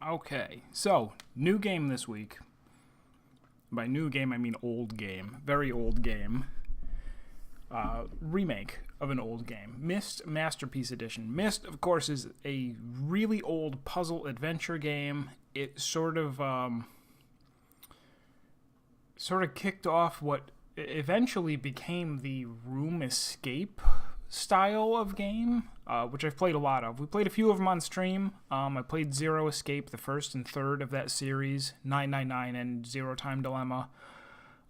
Okay, so new game this week. By new game, I mean old game. Very old game. Remake of an old game. Myst Masterpiece Edition. Myst, of course, is a really old puzzle adventure game. It sort of kicked off what eventually became the room escape style of game, which I've played a lot of. We played a few of them on stream. I played Zero Escape, the first and third of that series, 999 and Zero Time Dilemma.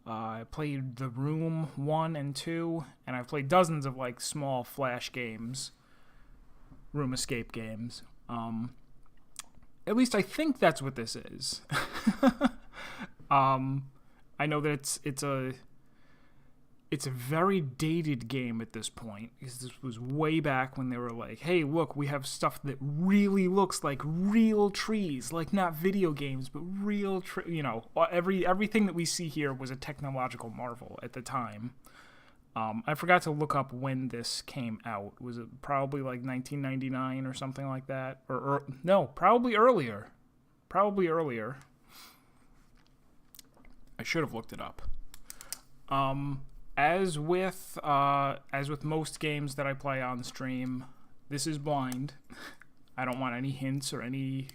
I played The Room 1 and 2, and I've played dozens of like small flash games, room escape games. At least I think that's what this is. I know that it's a very dated game at this point, because this was way back when they were like, hey, look, we have stuff that really looks like real trees, like not video games, but real everything that we see here was a technological marvel at the time. I forgot to look up when this came out. Was it probably like 1999 or something like that? Or no, probably earlier. I should have looked it up. As with most games that I play on stream, this is blind. I don't want any hints or any,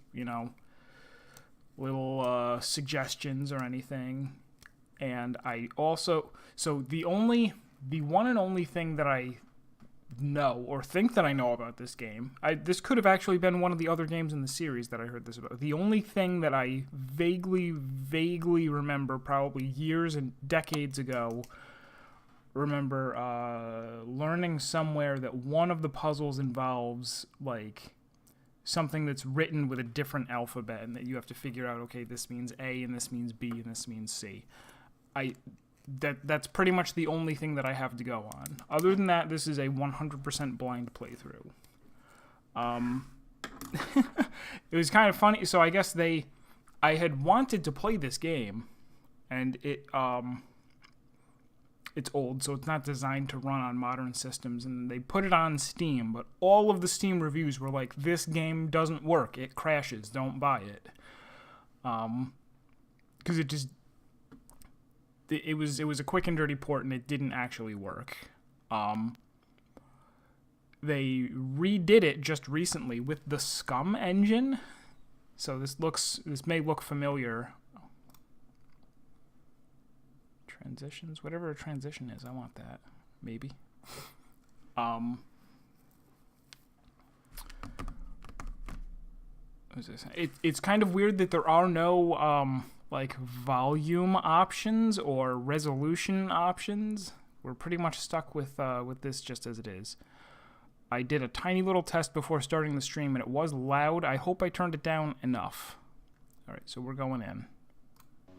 little suggestions or anything. And I also, the one and only thing that I know or think that I know about this game, this could have actually been one of the other games in the series that I heard this about. The only thing that I vaguely remember, probably years and decades ago, learning somewhere that one of the puzzles involves like something that's written with a different alphabet, and that you have to figure out, okay, this means A and this means B and this means C. That's pretty much the only thing that I have to go on. Other than that, this is a 100% blind playthrough. It was kind of funny. So I guess I had wanted to play this game, and it's old, so it's not designed to run on modern systems, and they put it on Steam, but all of the Steam reviews were like, this game doesn't work, it crashes, don't buy it. Because it was a quick and dirty port, and it didn't actually work. They redid it just recently with the Scum engine, so this may look familiar. Transitions, whatever a transition is, I want that. Maybe. What is this? It's kind of weird that there are no like volume options or resolution options. We're pretty much stuck with this just as it is. I did a tiny little test before starting the stream, and it was loud. I hope I turned it down enough. All right, so we're going in.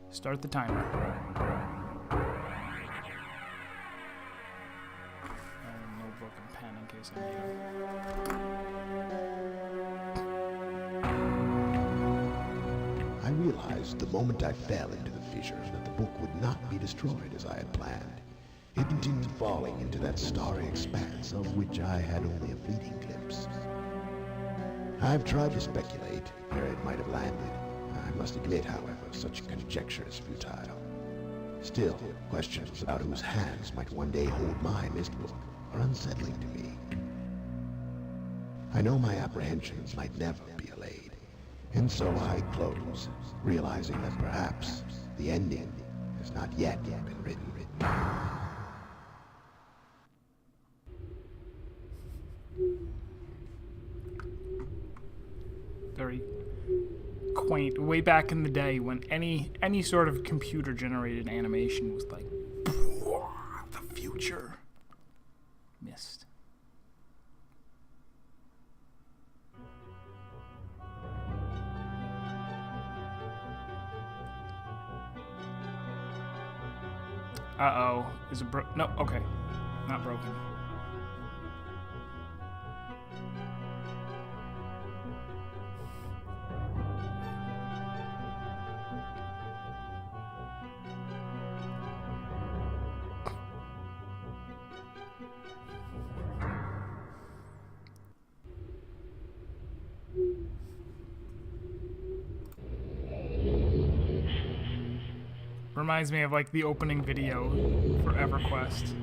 Start the timer. Notebook and pen in case I need I realized the moment I fell into the fissure that the book would not be destroyed as I had planned. It continued falling into that starry expanse of which I had only a fleeting glimpse. I've tried to speculate where it might have landed. I must admit, however, such conjecture is futile. Still, questions about whose hands might one day hold my Myst book are unsettling to me. I know my apprehensions might never be allayed, and so I close, realizing that perhaps the ending has not yet been written. Very quaint. Way back in the day when any sort of computer-generated animation was like, the future. Myst. Uh-oh. Is it no, okay. Not broken. Reminds me of like the opening video for EverQuest.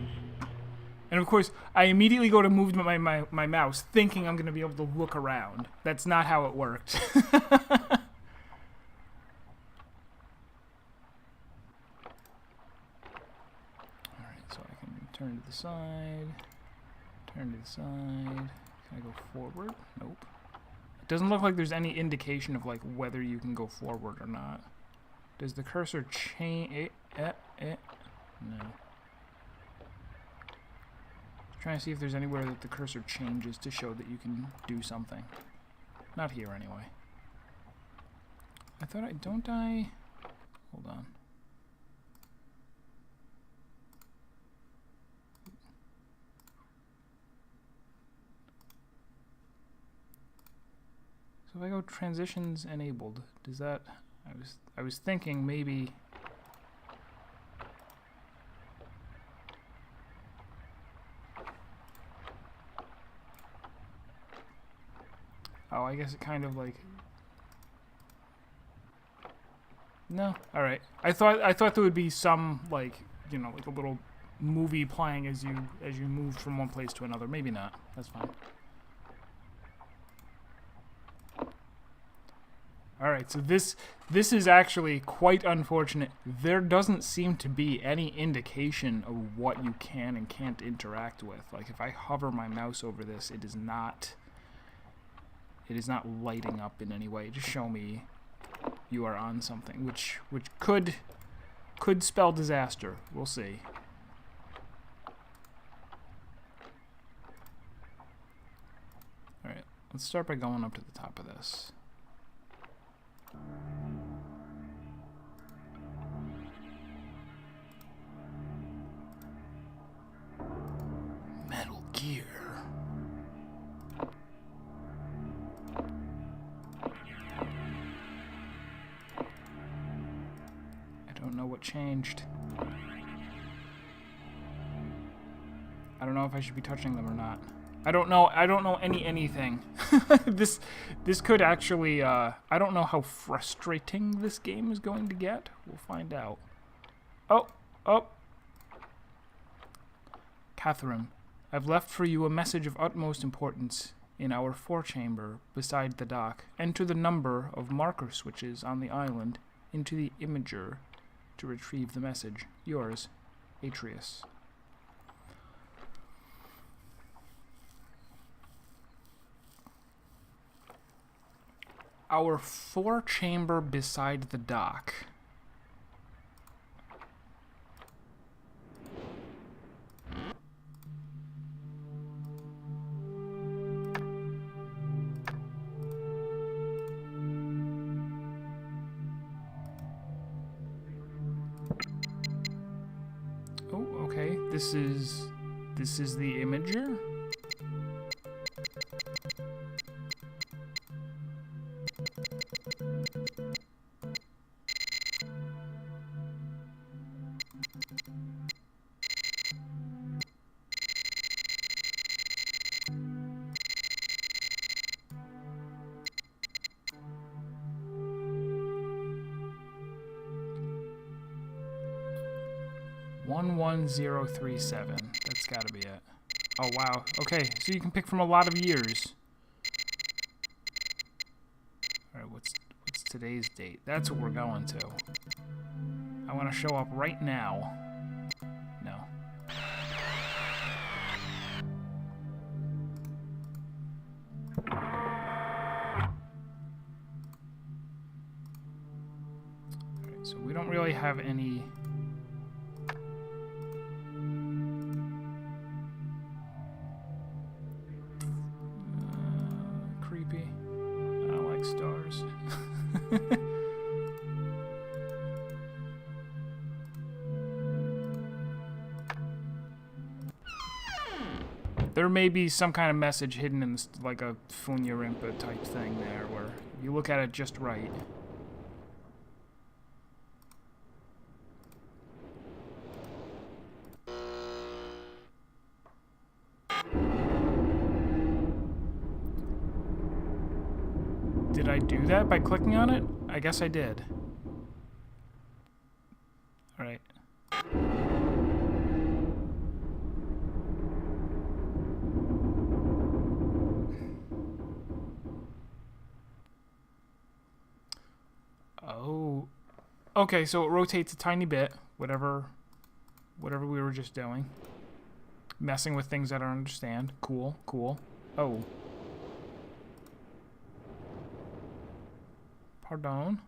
And of course, I immediately go to move my mouse thinking I'm going to be able to look around. That's not how it worked. Alright, so I can turn to the side. Turn to the side. Can I go forward? Nope. It doesn't look like there's any indication of like whether you can go forward or not. Does the cursor change? No. Trying to see if there's anywhere that the cursor changes to show that you can do something. Not here, anyway. I thought don't I... Hold on. So if I go transitions enabled, does that... I was thinking maybe... Oh, I guess it kind of like... No, all right. I thought there would be some like, you know, like a little movie playing as you move from one place to another. Maybe not. That's fine. All right. So this is actually quite unfortunate. There doesn't seem to be any indication of what you can and can't interact with. Like if I hover my mouse over this, it is not lighting up in any way. Just show me you are on something, which could spell disaster. We'll see. All right, let's start by going up to the top of this. Metal Gear. What changed. I don't know if I should be touching them or not. I don't know anything. This could actually I don't know how frustrating this game is going to get. We'll find out. Oh. Catherine, I've left for you a message of utmost importance in our forechamber beside the dock. Enter the number of marker switches on the island into the imager to retrieve the message. Yours, Atreus. Our forechamber beside the dock. This is the imager. $11037. That's gotta be it. Oh wow. Okay, so you can pick from a lot of years. Alright, what's today's date? That's what we're going to. I want to show up right now. No. Alright, so we don't really have any... There may be some kind of message hidden in this, like a Funya Rimpa type thing there, where you look at it just right. Did I do that by clicking on it? I guess I did. Right. Oh. Okay, so it rotates a tiny bit, whatever we were just doing. Messing with things I don't understand. Cool, cool. Oh. Pardon.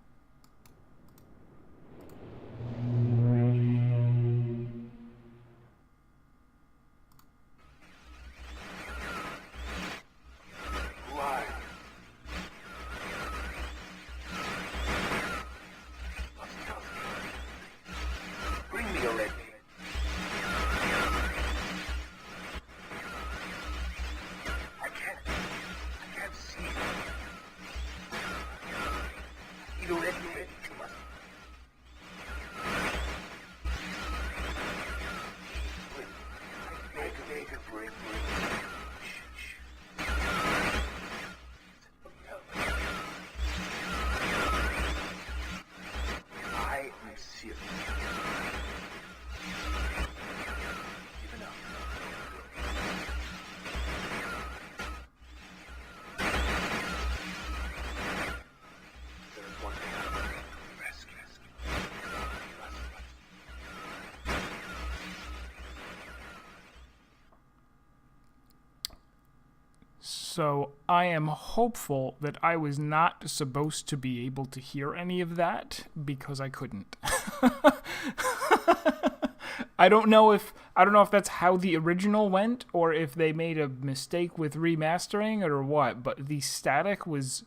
So I am hopeful that I was not supposed to be able to hear any of that because I couldn't. I don't know if that's how the original went or if they made a mistake with remastering or what, but the static was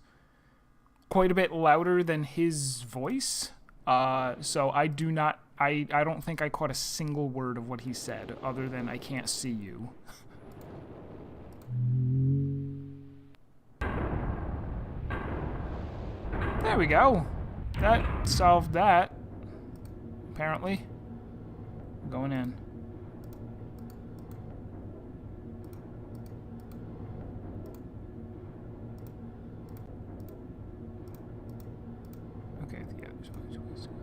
quite a bit louder than his voice. So I don't think I caught a single word of what he said other than I can't see you. There we go. That solved that. Apparently. Going in. Okay, yeah, there's always ways to go.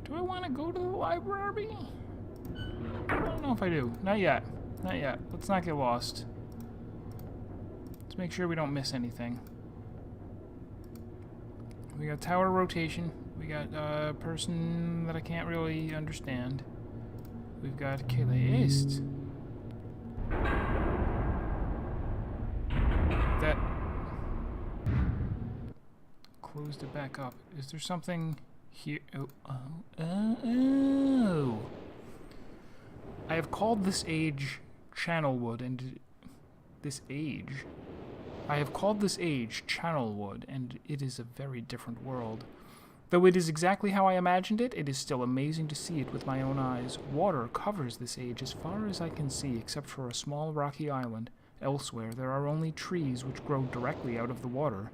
Do I want to go to the library? I don't know if I do. Not yet. Not yet. Let's not get lost. Let's make sure we don't miss anything. We got tower rotation. We got a person that I can't really understand. We've got Keleist. That closed it back up. Is there something here? Oh. I have called this age Channelwood, and I have called this age Channelwood, and it is a very different world. Though it is exactly how I imagined it, it is still amazing to see it with my own eyes. Water covers this age as far as I can see, except for a small rocky island. Elsewhere, there are only trees which grow directly out of the water.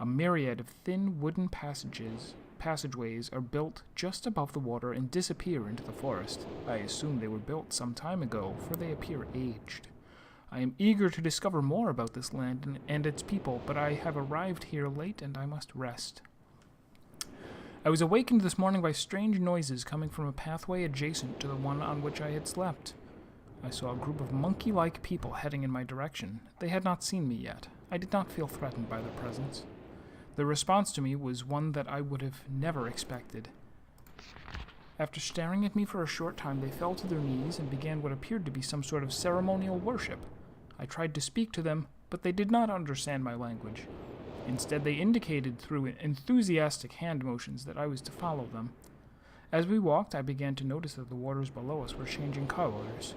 A myriad of thin wooden passageways are built just above the water and disappear into the forest. I assume they were built some time ago, for they appear aged. I am eager to discover more about this land and its people, but I have arrived here late and I must rest. I was awakened this morning by strange noises coming from a pathway adjacent to the one on which I had slept. I saw a group of monkey-like people heading in my direction. They had not seen me yet. I did not feel threatened by their presence. Their response to me was one that I would have never expected. After staring at me for a short time, they fell to their knees and began what appeared to be some sort of ceremonial worship. I tried to speak to them, but they did not understand my language. Instead, they indicated through enthusiastic hand motions that I was to follow them. As we walked, I began to notice that the waters below us were changing colors.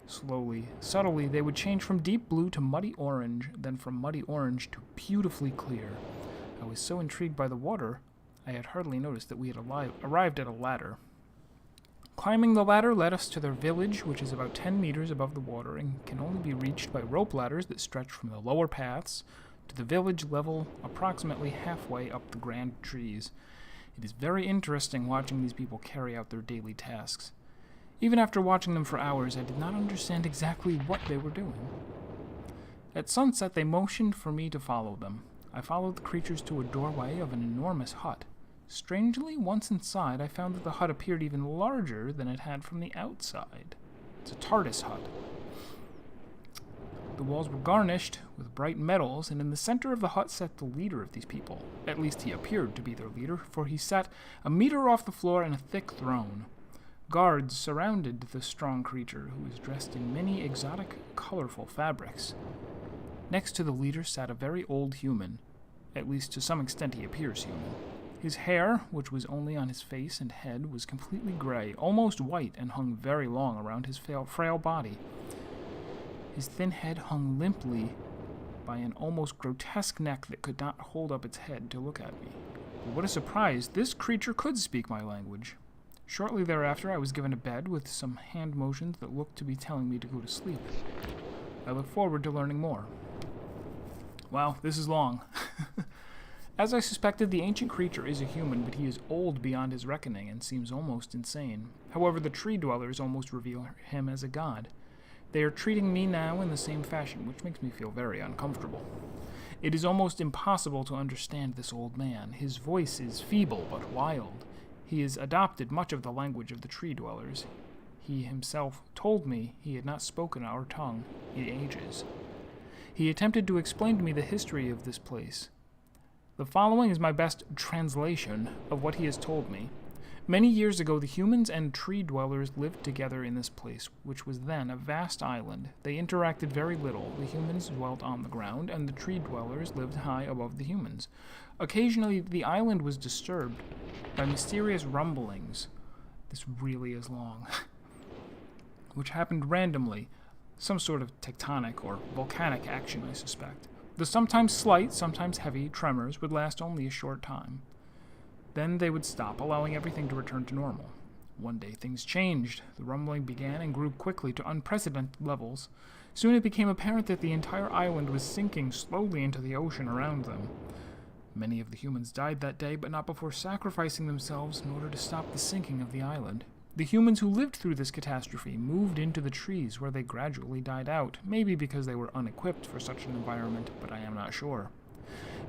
Slowly, subtly, they would change from deep blue to muddy orange, then from muddy orange to beautifully clear. I was so intrigued by the water, I had hardly noticed that we had arrived at a ladder. Climbing the ladder led us to their village, which is about 10 meters above the water and can only be reached by rope ladders that stretch from the lower paths to the village level approximately halfway up the grand trees. It is very interesting watching these people carry out their daily tasks. Even after watching them for hours, I did not understand exactly what they were doing. At sunset, they motioned for me to follow them. I followed the creatures to a doorway of an enormous hut. Strangely, once inside, I found that the hut appeared even larger than it had from the outside. It's a TARDIS hut. The walls were garnished with bright metals, and in the center of the hut sat the leader of these people. At least he appeared to be their leader, for he sat a meter off the floor in a thick throne. Guards surrounded the strong creature, who was dressed in many exotic, colorful fabrics. Next to the leader sat a very old human. At least to some extent he appears human. His hair, which was only on his face and head, was completely gray, almost white, and hung very long around his frail body. His thin head hung limply by an almost grotesque neck that could not hold up its head to look at me. But what a surprise! This creature could speak my language. Shortly thereafter, I was given a bed with some hand motions that looked to be telling me to go to sleep. I look forward to learning more. Wow, this is long. As I suspected, the ancient creature is a human, but he is old beyond his reckoning and seems almost insane. However, the tree dwellers almost reveal him as a god. They are treating me now in the same fashion, which makes me feel very uncomfortable. It is almost impossible to understand this old man. His voice is feeble but wild. He has adopted much of the language of the tree dwellers. He himself told me he had not spoken our tongue in ages. He attempted to explain to me the history of this place. The following is my best translation of what he has told me. Many years ago, the humans and tree dwellers lived together in this place, which was then a vast island. They interacted very little. The humans dwelt on the ground, and the tree dwellers lived high above the humans. Occasionally, the island was disturbed by mysterious rumblings. This really is long. Which happened randomly. Some sort of tectonic or volcanic action, I suspect. The sometimes slight, sometimes heavy tremors would last only a short time. Then they would stop, allowing everything to return to normal. One day things changed. The rumbling began and grew quickly to unprecedented levels. Soon it became apparent that the entire island was sinking slowly into the ocean around them. Many of the humans died that day, but not before sacrificing themselves in order to stop the sinking of the island. The humans who lived through this catastrophe moved into the trees, where they gradually died out, maybe because they were unequipped for such an environment, but I am not sure.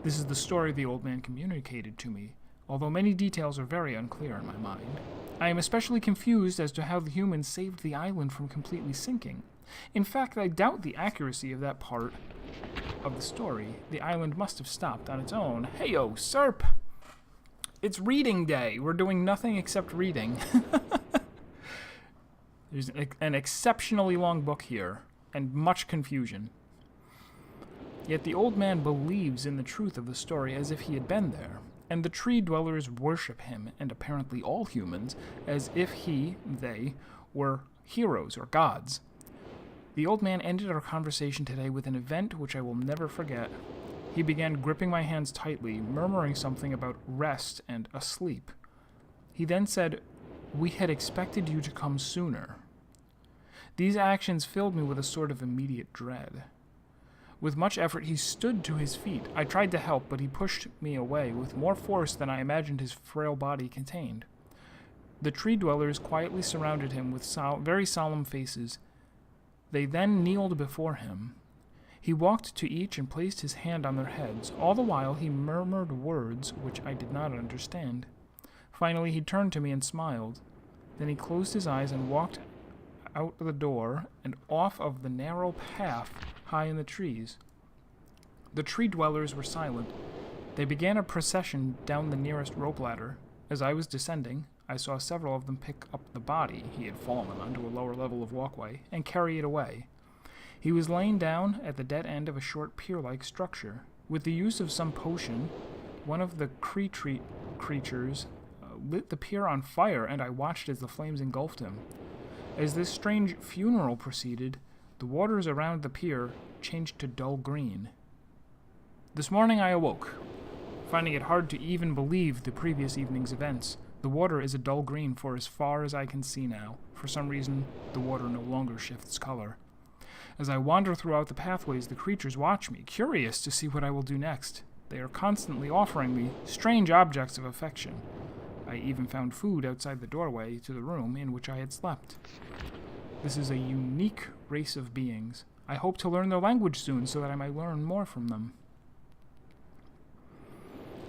This is the story the old man communicated to me, although many details are very unclear in my mind. I am especially confused as to how the humans saved the island from completely sinking. In fact, I doubt the accuracy of that part of the story. The island must have stopped on its own. Heyo, Serp! It's reading day. We're doing nothing except reading. There's an exceptionally long book here, and much confusion. Yet the old man believes in the truth of the story as if he had been there, and the tree dwellers worship him, and apparently all humans, as if they, were heroes or gods. The old man ended our conversation today with an event which I will never forget. He began gripping my hands tightly, murmuring something about rest and asleep. He then said, "We had expected you to come sooner." These actions filled me with a sort of immediate dread. With much effort, he stood to his feet. I tried to help, but he pushed me away with more force than I imagined his frail body contained. The tree dwellers quietly surrounded him with very solemn faces. They then kneeled before him. He walked to each and placed his hand on their heads. All the while, he murmured words which I did not understand. Finally, he turned to me and smiled. Then he closed his eyes and walked out the door and off of the narrow path high in the trees. The tree dwellers were silent. They began a procession down the nearest rope ladder. As I was descending, I saw several of them pick up the body he had fallen onto a lower level of walkway and carry it away. He was laying down at the dead end of a short pier-like structure. With the use of some potion, one of the creatures lit the pier on fire, and I watched as the flames engulfed him. As this strange funeral proceeded, the waters around the pier changed to dull green. This morning I awoke, finding it hard to even believe the previous evening's events. The water is a dull green for as far as I can see now. For some reason, the water no longer shifts color. As I wander throughout the pathways, the creatures watch me, curious to see what I will do next. They are constantly offering me strange objects of affection. I even found food outside the doorway to the room in which I had slept. This is a unique race of beings. I hope to learn their language soon so that I might learn more from them.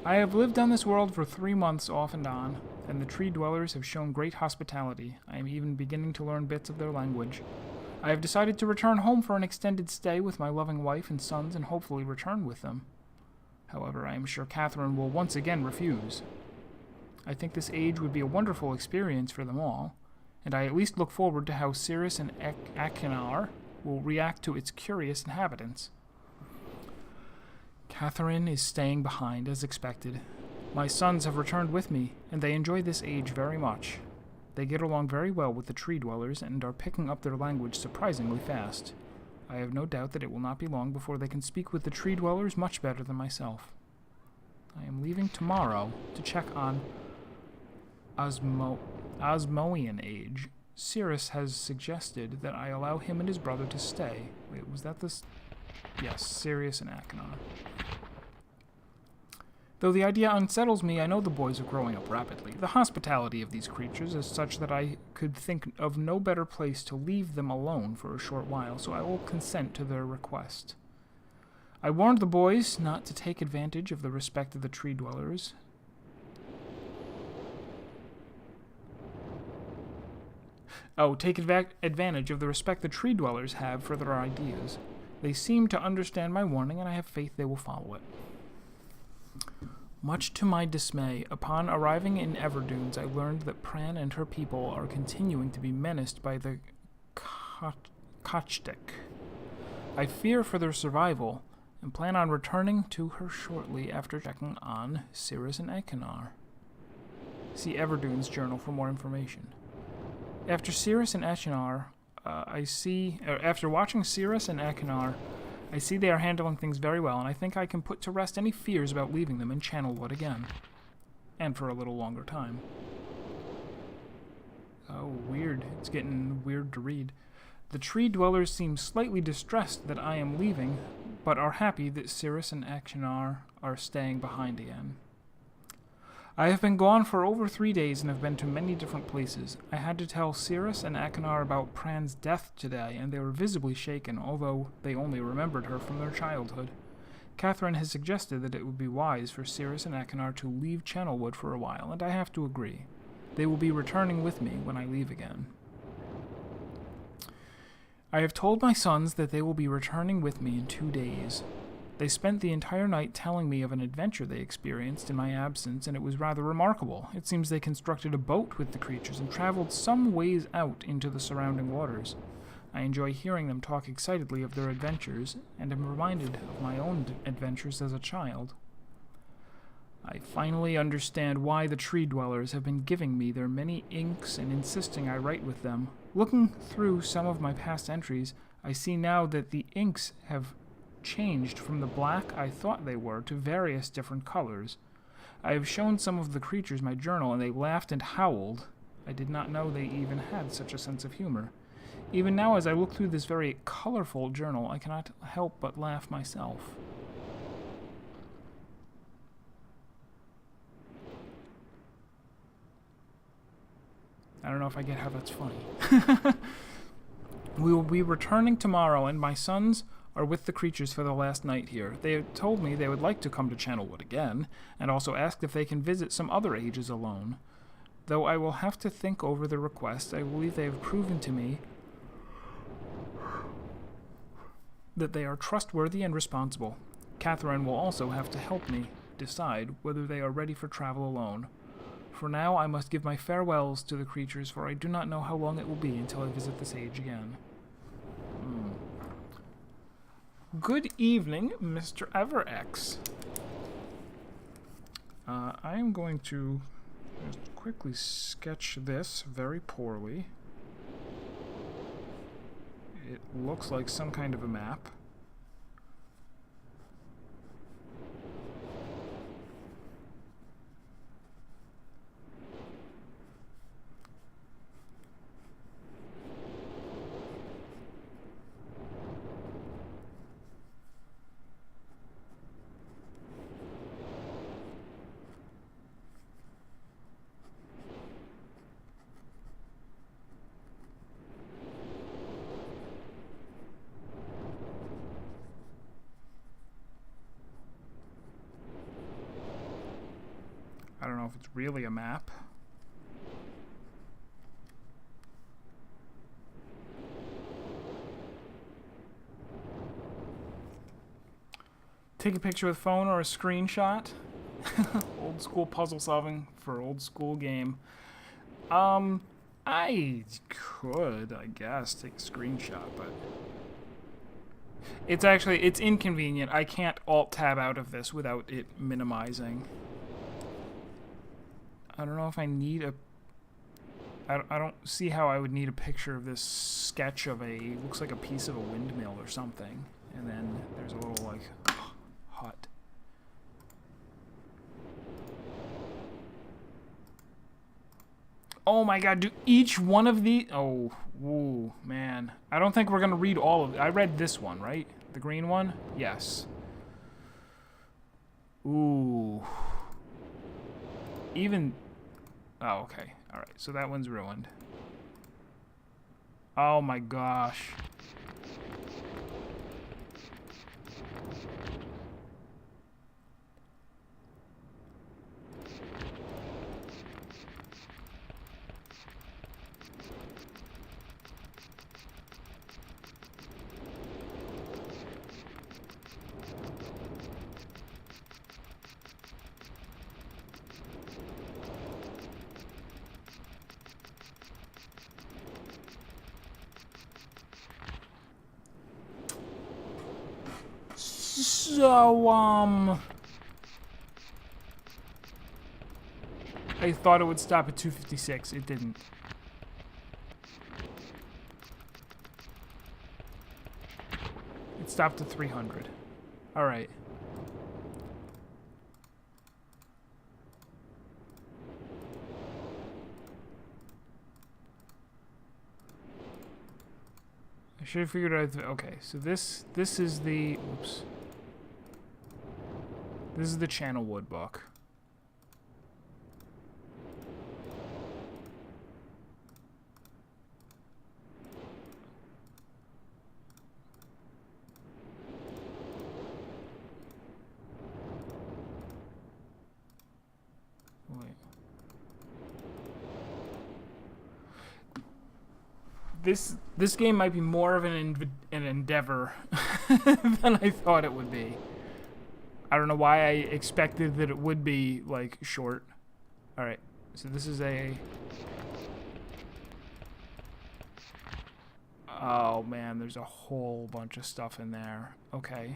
I have lived on this world for 3 months off and on, and the tree dwellers have shown great hospitality. I am even beginning to learn bits of their language. I have decided to return home for an extended stay with my loving wife and sons and hopefully return with them. However, I am sure Catherine will once again refuse. I think this age would be a wonderful experience for them all, and I at least look forward to how Cirrus and Akinar will react to its curious inhabitants. Catherine is staying behind as expected. My sons have returned with me, and they enjoy this age very much. They get along very well with the tree dwellers and are picking up their language surprisingly fast. I have no doubt that it will not be long before they can speak with the tree dwellers much better than myself. I am leaving tomorrow to check on Osmoian age. Cirrus has suggested that I allow him and his brother to stay. Wait, was that this? Yes, Sirius and Akinar. Though the idea unsettles me, I know the boys are growing up rapidly. The hospitality of these creatures is such that I could think of no better place to leave them alone for a short while, so I will consent to their request. I warned the boys not to take advantage of the respect of the tree dwellers. Take advantage of the respect the tree dwellers have for their ideas. They seem to understand my warning, and I have faith they will follow it. Much to my dismay, upon arriving in Everdunes, I learned that Pran and her people are continuing to be menaced by the Kachtik. I fear for their survival, and plan on returning to her shortly after checking on Cirrus and Akinar. See Everdunes journal for more information. After Cirrus and Akinar, after watching Cirrus and Akinar, I see they are handling things very well, and I think I can put to rest any fears about leaving them in Channelwood again. And for a little longer time. Oh, weird. It's getting weird to read. The tree dwellers seem slightly distressed that I am leaving, but are happy that Cirrus and Akinar are staying behind again. I have been gone for over 3 days and have been to many different places. I had to tell Cirrus and Akinar about Pran's death today, and they were visibly shaken, although they only remembered her from their childhood. Catherine has suggested that it would be wise for Cirrus and Akinar to leave Channelwood for a while, and I have to agree. They will be returning with me when I leave again. I have told my sons that they will be returning with me in 2 days. They spent the entire night telling me of an adventure they experienced in my absence, and it was rather remarkable. It seems they constructed a boat with the creatures and traveled some ways out into the surrounding waters. I enjoy hearing them talk excitedly of their adventures, and am reminded of my own adventures as a child. I finally understand why the tree dwellers have been giving me their many inks and insisting I write with them. Looking through some of my past entries, I see now that the inks have changed from the black I thought they were to various different colors. I have shown some of the creatures my journal, and they laughed and howled. I did not know they even had such a sense of humor. Even now, as I look through this very colorful journal, I cannot help but laugh myself. I don't know if I get how that's funny. We will be returning tomorrow, and my sons are with the creatures for the last night here. They have told me they would like to come to Channelwood again, and also asked if they can visit some other ages alone. Though I will have to think over the request, I believe they have proven to me that they are trustworthy and responsible. Catherine will also have to help me decide whether they are ready for travel alone. For now, I must give my farewells to the creatures, for I do not know how long it will be until I visit this age again. Good evening, Mr. EverX. I am going to just quickly sketch this very poorly. It looks like some kind of a map. I don't know if it's really a map. Take a picture with phone or a screenshot. Old school puzzle solving for old school game. I could, I guess, take a screenshot, but it's inconvenient. I can't alt-tab out of this without it minimizing. I don't know if I need a... I don't see how I would need a picture of this sketch of a... looks like a piece of a windmill or something. And then there's a little, like, hut. Oh my god, do each one of these... Oh, woo, man. I don't think we're going to read all of it. I read this one, right? The green one? Yes. Ooh. Even... Oh, okay. Alright, so that one's ruined. Oh my gosh. So, I thought it would stop at 256. It didn't. It stopped at 300. Alright. I should have figured out... Okay, so this is the... Oops. This is the Channel Wood book. Wait. This game might be more of an endeavor than I thought it would be. I don't know why I expected that it would be, like, short. Alright, so this is a... Oh, man, there's a whole bunch of stuff in there. Okay.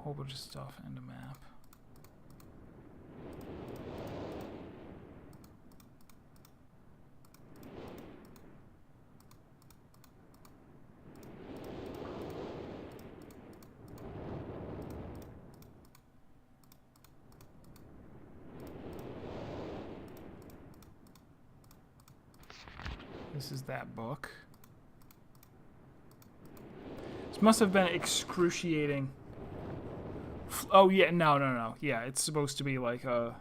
Whole bunch of stuff and a map. This is that book. This must have been excruciating. Oh yeah, no. Yeah, it's supposed to be like a,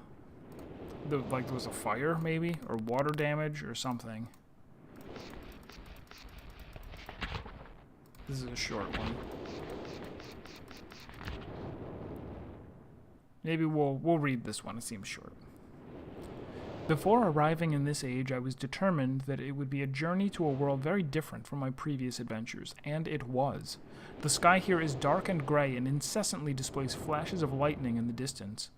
like there was a fire maybe, or water damage or something. This is a short one. Maybe we'll read this one. It seems short. Before arriving in this age, I was determined that it would be a journey to a world very different from my previous adventures, and it was. The sky here is dark and gray and incessantly displays flashes of lightning in the distance.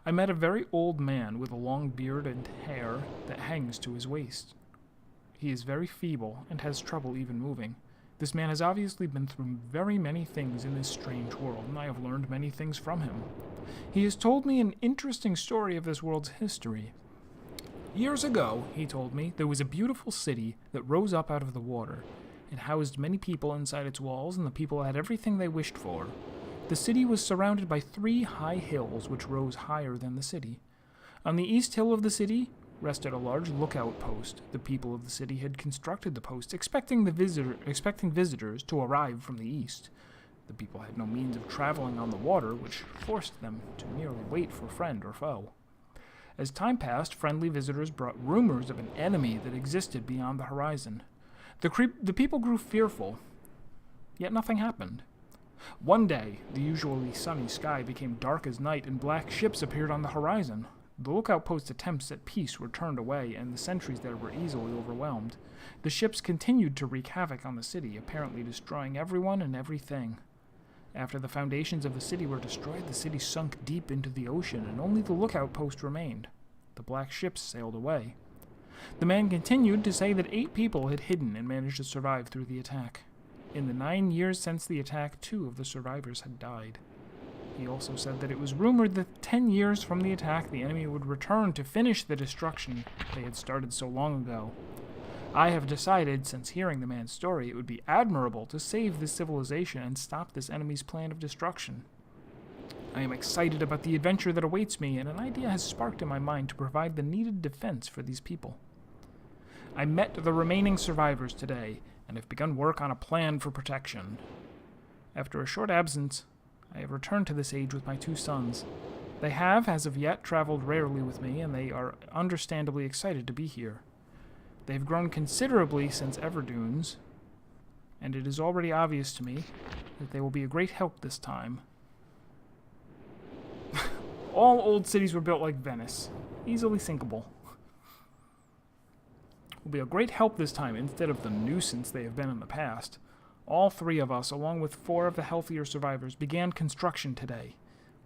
I met a very old man with a long beard and hair that hangs to his waist. He is very feeble and has trouble even moving. This man has obviously been through very many things in this strange world, and I have learned many things from him. He has told me an interesting story of this world's history. Years ago, he told me, there was a beautiful city that rose up out of the water. It housed many people inside its walls, and the people had everything they wished for. The city was surrounded by 3 high hills which rose higher than the city. On the east hill of the city rested a large lookout post. The people of the city had constructed the post, expecting visitors to arrive from the east. The people had no means of traveling on the water, which forced them to merely wait for friend or foe. As time passed, friendly visitors brought rumors of an enemy that existed beyond the horizon. The people grew fearful, yet nothing happened. One day, the usually sunny sky became dark as night, and black ships appeared on the horizon. The lookout post attempts at peace were turned away, and the sentries there were easily overwhelmed. The ships continued to wreak havoc on the city, apparently destroying everyone and everything. After the foundations of the city were destroyed, the city sunk deep into the ocean, and only the lookout post remained. The black ships sailed away. The man continued to say that 8 people had hidden and managed to survive through the attack. In the 9 years since the attack, 2 of the survivors had died. He also said that it was rumored that 10 years from the attack, the enemy would return to finish the destruction they had started so long ago. I have decided, since hearing the man's story, it would be admirable to save this civilization and stop this enemy's plan of destruction. I am excited about the adventure that awaits me, and an idea has sparked in my mind to provide the needed defense for these people. I met the remaining survivors today, and have begun work on a plan for protection. After a short absence, I have returned to this age with my 2 sons. They have, as of yet, traveled rarely with me, and they are understandably excited to be here. They have grown considerably since Everdunes, and it is already obvious to me that they will be a great help this time. All old cities were built like Venice, easily sinkable. Will be a great help this time instead of the nuisance they have been in the past. All 3 of us, along with 4 of the healthier survivors, began construction today.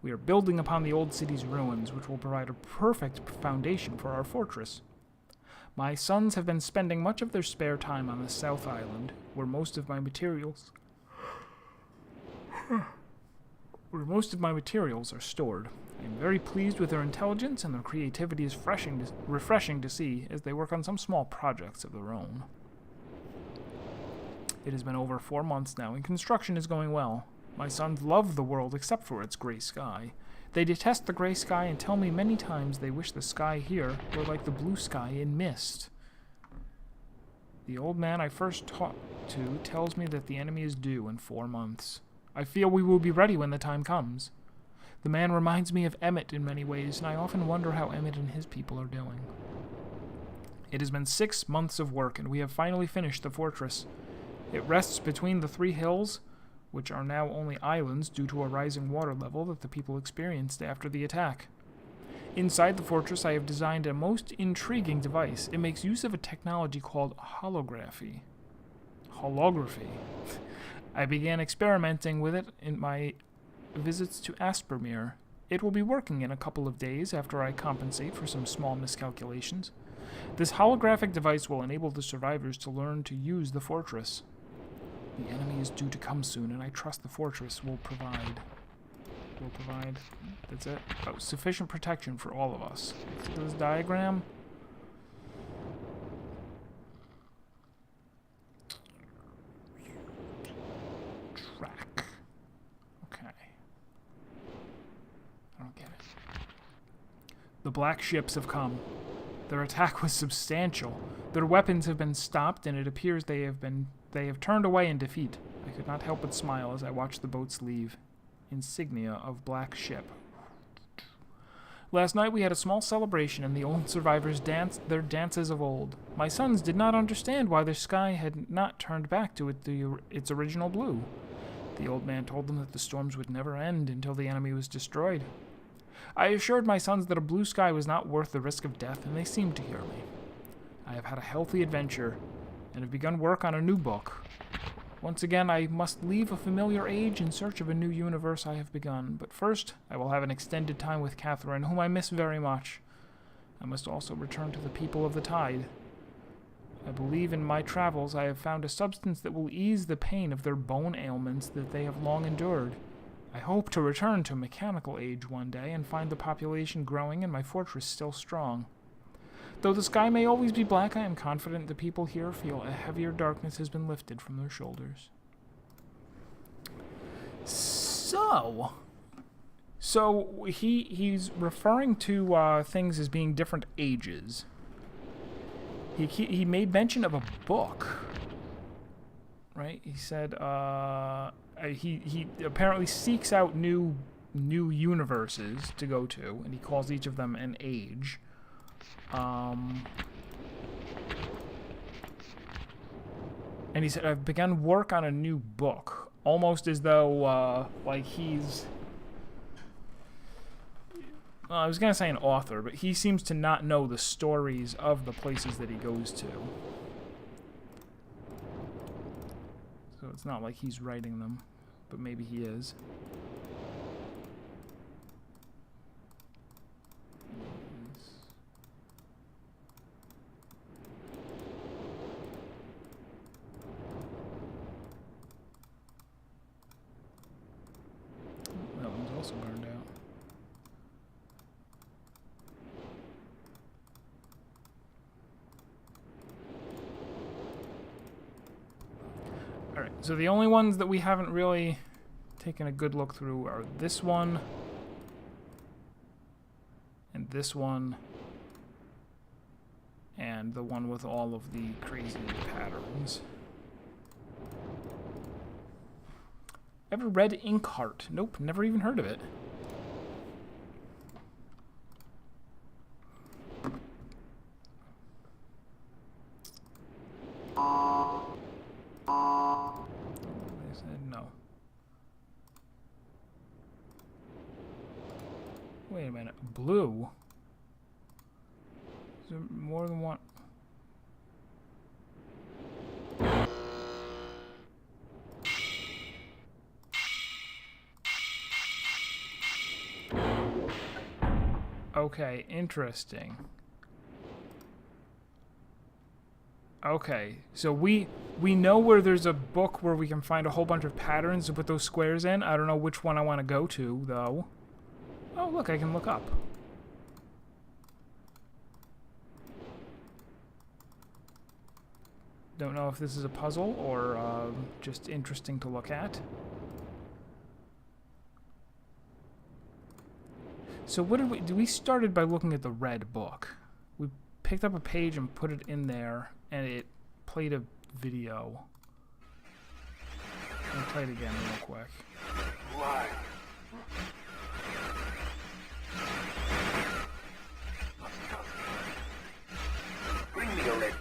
We are building upon the old city's ruins, which will provide a perfect foundation for our fortress. My sons have been spending much of their spare time on the South Island, where most of my materials are stored. I am very pleased with their intelligence, and their creativity is refreshing to see as they work on some small projects of their own. It has been over 4 months now, and construction is going well. My sons love the world except for its gray sky. They detest the gray sky and tell me many times they wish the sky here were like the blue sky in Myst. The old man I first talked to tells me that the enemy is due in 4 months. I feel we will be ready when the time comes. The man reminds me of Emmett in many ways, and I often wonder how Emmett and his people are doing. It has been 6 months of work, and we have finally finished the fortress. It rests between the 3 hills, which are now only islands due to a rising water level that the people experienced after the attack. Inside the fortress, I have designed a most intriguing device. It makes use of a technology called holography. I began experimenting with it in my visits to Aspermere. It will be working in a couple of days after I compensate for some small miscalculations. This holographic device will enable the survivors to learn to use the fortress. The enemy is due to come soon, and I trust the fortress will provide, that's it, sufficient protection for all of us. So this diagram. Track. Okay. I don't get it. The black ships have come. Their attack was substantial. Their weapons have been stopped, and it appears they have turned away in defeat. I could not help but smile as I watched the boats leave. Insignia of black ship. Last night we had a small celebration, and the old survivors danced their dances of old. My sons did not understand why the sky had not turned back to its original blue. The old man told them that the storms would never end until the enemy was destroyed. I assured my sons that a blue sky was not worth the risk of death, and they seemed to hear me. I have had a healthy adventure, and have begun work on a new book. Once again, I must leave a familiar age in search of a new universe I have begun, but first I will have an extended time with Catherine, whom I miss very much. I must also return to the people of the tide. I believe in my travels I have found a substance that will ease the pain of their bone ailments that they have long endured. I hope to return to mechanical age one day and find the population growing and my fortress still strong. Though the sky may always be black, I am confident the people here feel a heavier darkness has been lifted from their shoulders. So he's referring to things as being different ages. He made mention of a book, right? He said, he apparently seeks out new universes to go to, and he calls each of them an age. And he said, I've begun work on a new book. Almost as though, like, he's... I was going to say an author, but he seems to not know the stories of the places that he goes to. So it's not like he's writing them, but maybe he is. That one's also burned out. Alright, so the only ones that we haven't really taken a good look through are this one, and this one, and the one with all of the crazy patterns. Ever read Inkheart? Nope, never even heard of it. They said no. Wait a minute, blue? Is there more than one? Okay, interesting. Okay, so we know where there's a book where we can find a whole bunch of patterns to put those squares in. I don't know which one I want to go to, though. Oh, look, I can look up. Don't know if this is a puzzle or just interesting to look at. So what did we do? We started by looking at the red book. We picked up a page and put it in there, and it played a video. Let me play it again real quick. Why? Bring me a red.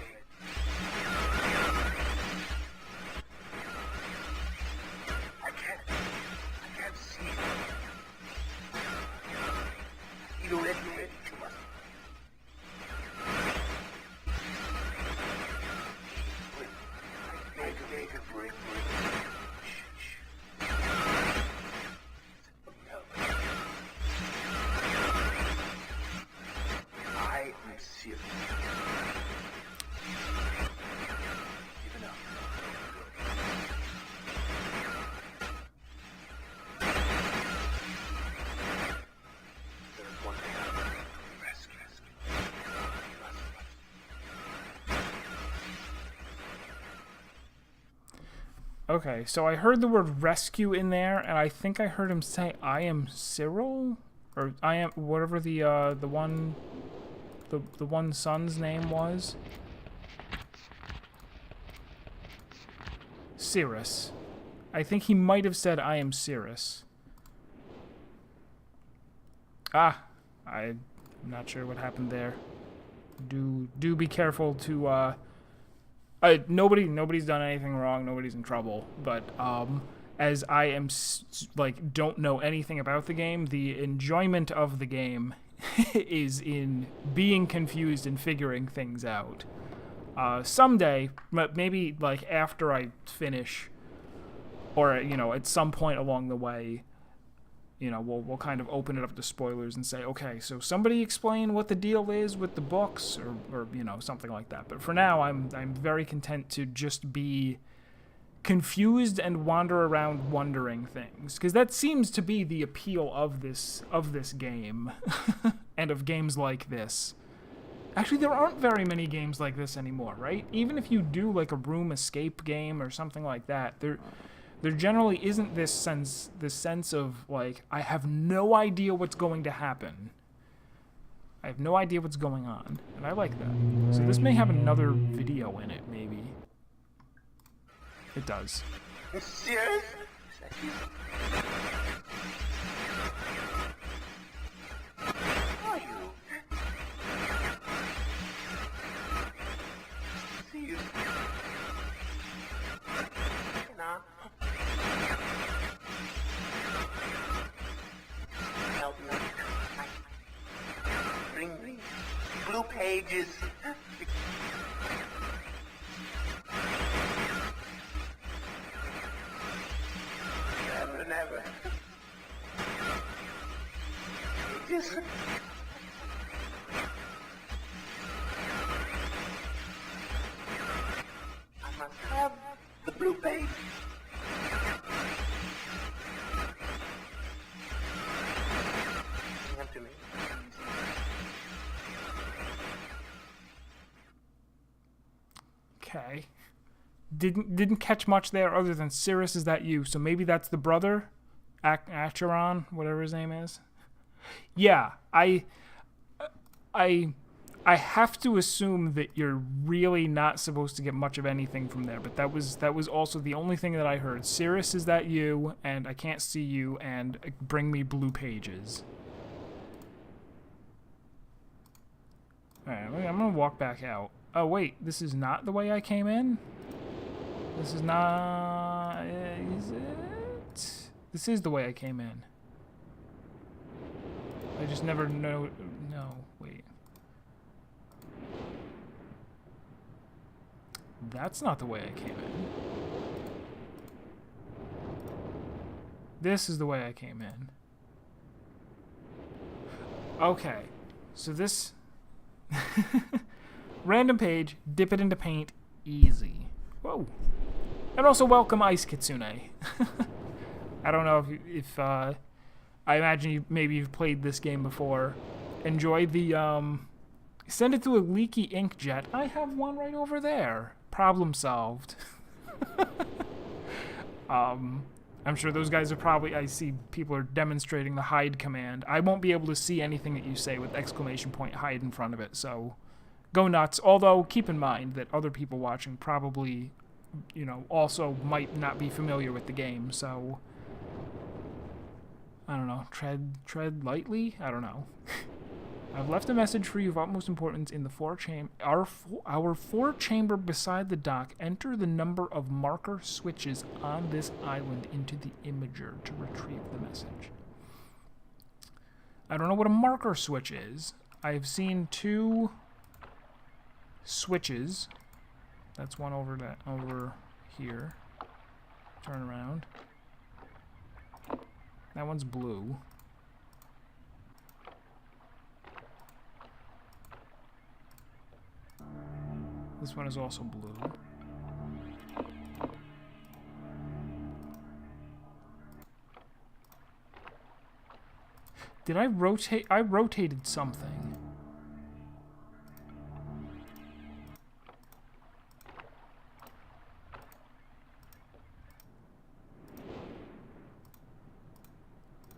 I can't see. You red too much. Make a break. I am serious. Even up. There's one thing I want to rescue. Okay, so I heard the word rescue in there, and I think I heard him say, "I am Cyril," or "I am," whatever the one son's name was. Cirrus. I think he might have said, "I am Cirrus." Ah, I'm not sure what happened there. Do be careful to nobody's done anything wrong, nobody's in trouble, but as I am like don't know anything about the game, the enjoyment of the game is in being confused and figuring things out. Someday, maybe like after I finish, or at some point along the way, we'll kind of open it up to spoilers and say, okay, so somebody explain what the deal is with the books, or something like that. But for now, I'm very content to just be confused and wander around wondering things, because that seems to be the appeal of this game, and of games like this. Actually, there aren't very many games like this anymore, right? Even if you do like a room escape game or something like that, there generally isn't this sense of like, I have no idea what's going to happen. I have no idea what's going on, and I like that. So this may have another video in it, maybe. It does. Serious? Are you? See you. Can I help you? Bring me blue pages. Never, never. Just I must have the blue page. Hand to me. Okay. Didn't catch much there other than Cirrus, is that you? So maybe that's the brother? Acheron, whatever his name is. Yeah, I have to assume that you're really not supposed to get much of anything from there, but that was also the only thing that I heard. Cirrus, is that you? And I can't see you, and bring me blue pages. Alright, I'm gonna walk back out. Oh wait, this is not the way I came in? This is not... is it? This is the way I came in. I just never know... No, wait. That's not the way I came in. This is the way I came in. Okay. So this... Random page, dip it into paint, easy. Whoa. And also welcome Ice Kitsune. I don't know if I imagine maybe you've played this game before. Enjoy the, send it through a leaky inkjet. I have one right over there. Problem solved. I'm sure those guys are probably, I see people are demonstrating the hide command. I won't be able to see anything that you say with exclamation point hide in front of it, so go nuts. Although, keep in mind that other people watching probably, you know, also might not be familiar with the game, so I don't know, tread lightly? I don't know. I've left a message for you of utmost importance in the our four-chamber beside the dock. Enter the number of marker switches on this island into the imager to retrieve the message. I don't know what a marker switch is. I've seen two switches. That's one over here. Turn around. That one's blue. This one is also blue. Did I rotate? I rotated something.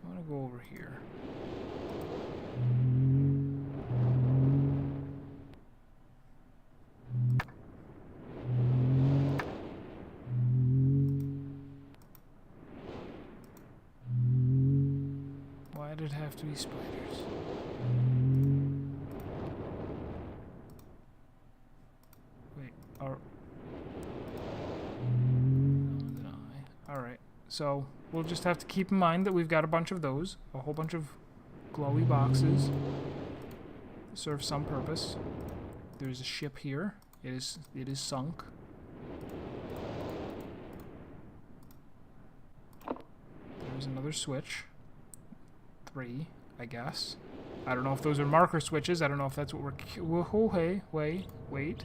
I want to go over here. Why did it have to be spiders? Wait, Alright, so we'll just have to keep in mind that we've got a bunch of those. A whole bunch of glowy boxes. Serve some purpose. There's a ship here. It is sunk. There's another switch. 3, I guess. I don't know if those are marker switches. I don't know if that's what we're... Whoa, hey, wait.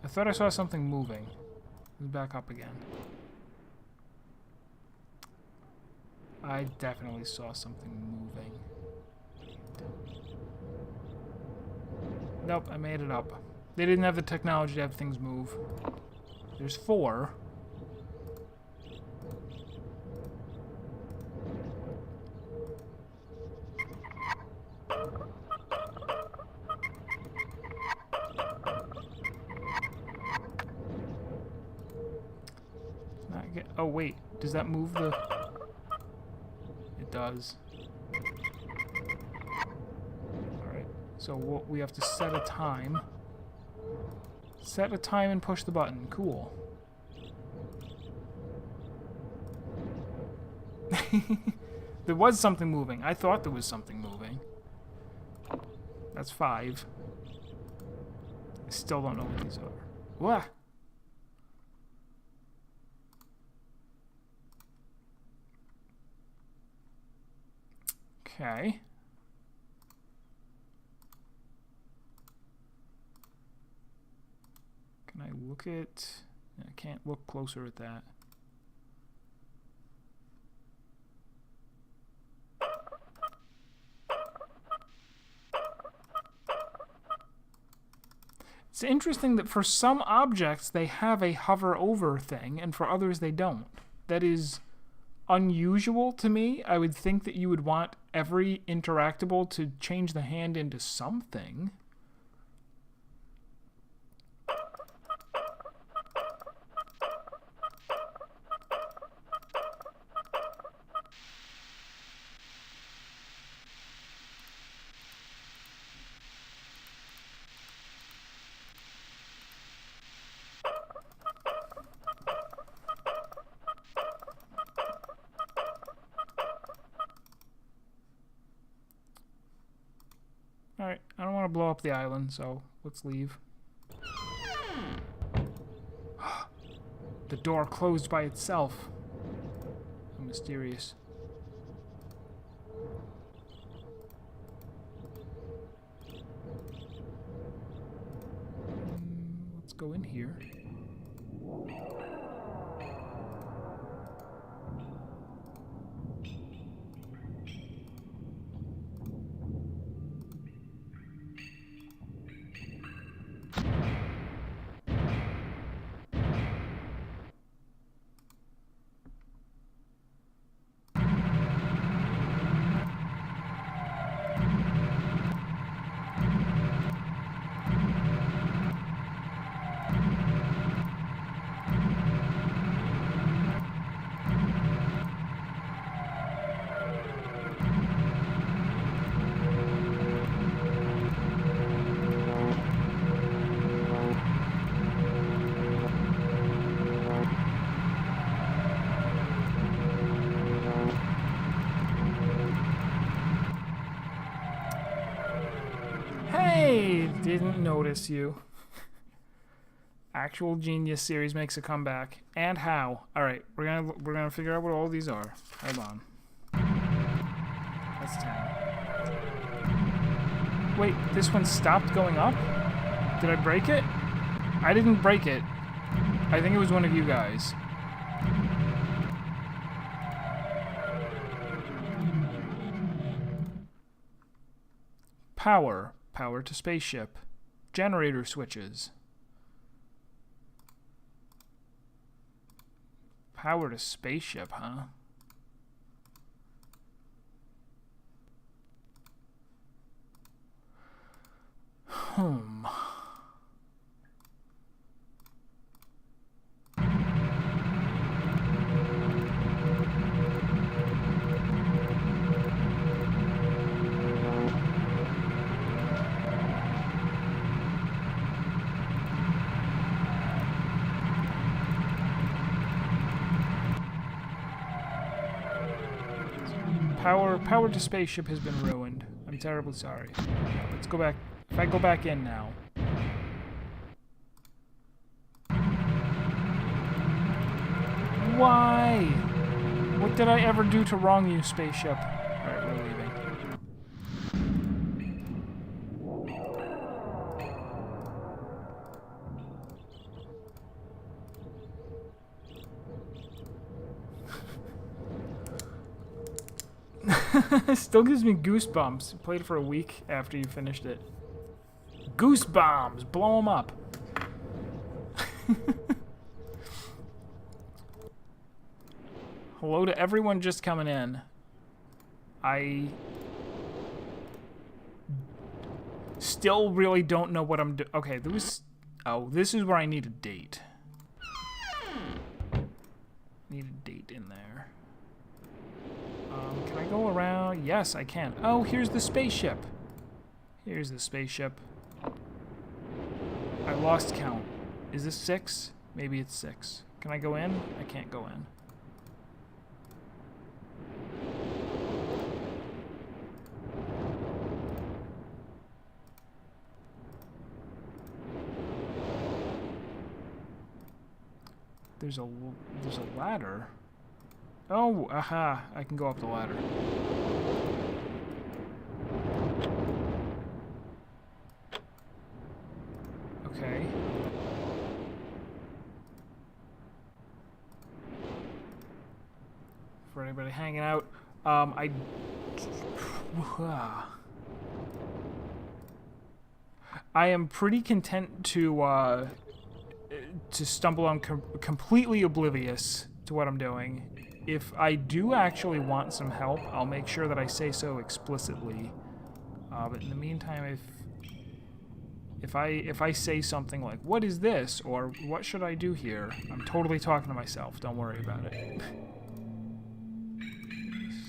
I thought I saw something moving. Let's back up again. I definitely saw something moving. Nope, I made it up. They didn't have the technology to have things move. There's 4. Oh, wait. Does that move the... It does. Alright. So we have to set a time. Set a time and push the button. Cool. There was something moving. I thought there was something moving. That's 5. I still don't know what these are. Wah! Okay. Can I look at... I can't look closer at that. It's interesting that for some objects they have a hover over thing, and for others they don't. That is unusual to me. I would think that you would want every interactable to change the hand into something. Alright, I don't want to blow up the island, so let's leave. The door closed by itself. How mysterious. Let's go in here. Didn't notice you. Actual Genius series makes a comeback. And how? All right, we're gonna figure out what all these are. Hold on. That's 10. Wait, this one stopped going up? Did I break it? I didn't break it. I think it was one of you guys. Power. Power to spaceship. Generator switches. Power to spaceship, huh? Power to spaceship has been ruined. I'm terribly sorry. Let's go back. If I go back in now. Why? What did I ever do to wrong you, spaceship? Alright, we're leaving. Still gives me goosebumps. Played for a week after you finished it. Goosebumps! Blow them up. Hello to everyone just coming in. I still really don't know what I'm doing. Okay, this is where I need a date. need a date in there. Can I go around? Yes, I can. Oh, here's the spaceship. Here's the spaceship. I lost count. Is this 6? Maybe it's 6. Can I go in? I can't go in. There's a ladder. Oh, aha! I can go up the ladder. Okay. For anybody hanging out, I am pretty content to stumble on completely oblivious to what I'm doing. If I do actually want some help, I'll make sure that I say so explicitly. But in the meantime, if I say something like, "What is this?" or "What should I do here?" I'm totally talking to myself. Don't worry about it.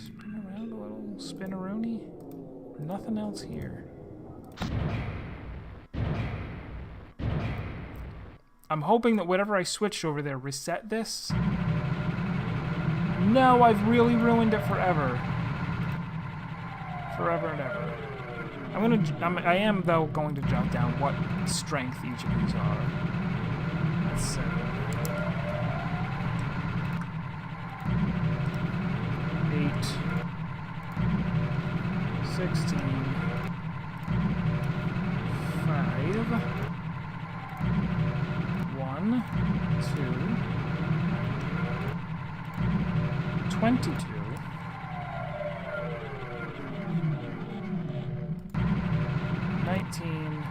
Spin around a little, spin-a-rooney. Nothing else here. I'm hoping that whatever I switched over there reset this. No, I've really ruined it forever. Forever and ever. I am though going to jot down what strength each of these are. Let's see. 8, 16, 5, 1, 2, 22. 19.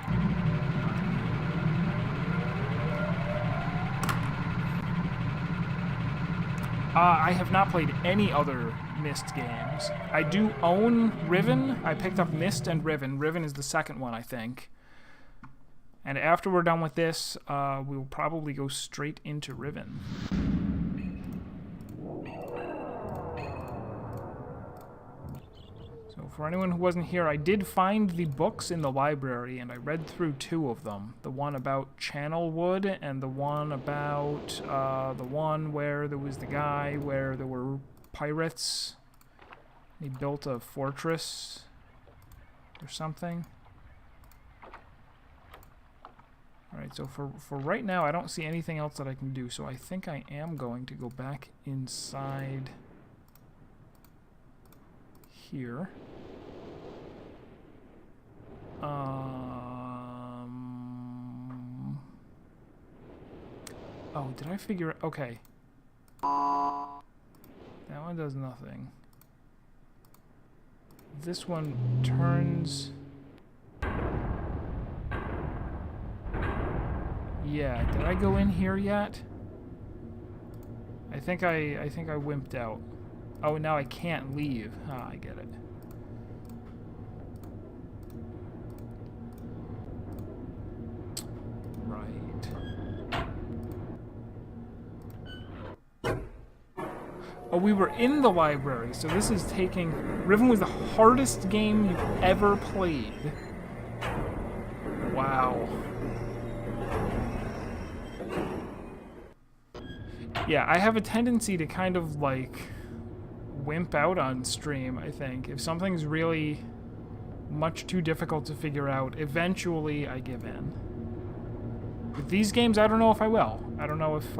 I have not played any other Myst games. I do own Riven. I picked up Myst and Riven. Riven is the second one, I think. And after we're done with this, we will probably go straight into Riven. So for anyone who wasn't here, I did find the books in the library, and I read through 2 of them. The one about Channelwood, and the one about the one where there was the guy where there were pirates. He built a fortress or something. Alright, so for right now, I don't see anything else that I can do, so I think I am going to go back inside here. Oh, did I figure it? Okay. That one does nothing. This one turns... Yeah, did I go in here yet? I think I wimped out. Oh, now I can't leave. Ah, I get it. Right. Oh, we were in the library, so this is taking... Riven was the hardest game you've ever played. Wow. Yeah, I have a tendency to kind of, like, wimp out on stream, I think. If something's really much too difficult to figure out, eventually I give in. With these games, I don't know if I will. I don't know if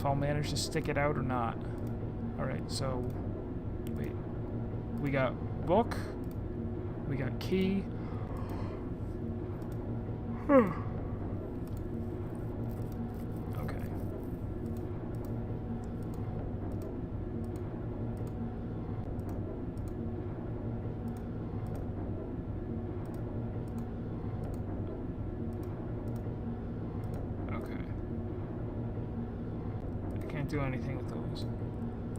I'll manage to stick it out or not. Alright, so... Wait. We got book. We got key. Do anything with those.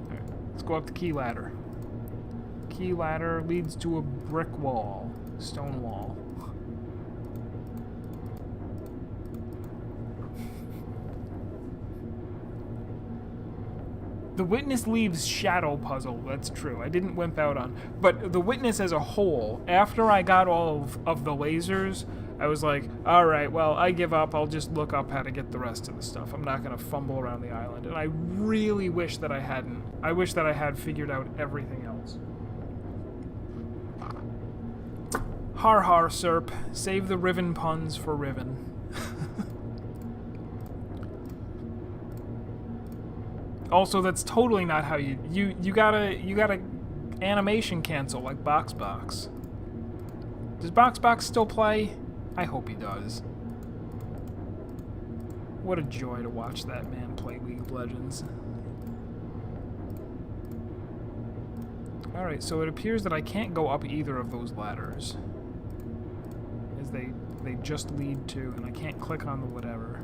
Alright, let's go up the key ladder. Key ladder leads to a brick wall. Stone wall. The Witness leaves shadow puzzle, that's true. I didn't wimp out on. But the Witness as a whole, after I got all of the lasers, I was like, alright, well, I give up. I'll just look up how to get the rest of the stuff. I'm not going to fumble around the island. And I really wish that I hadn't. I wish that I had figured out everything else. Har har, Serp. Save the Riven puns for Riven. Also, that's totally not how you gotta animation cancel like Box. Does Box still play? I hope he does. What a joy to watch that man play League of Legends. Alright, so it appears that I can't go up either of those ladders. As they just lead to, and I can't click on the whatever.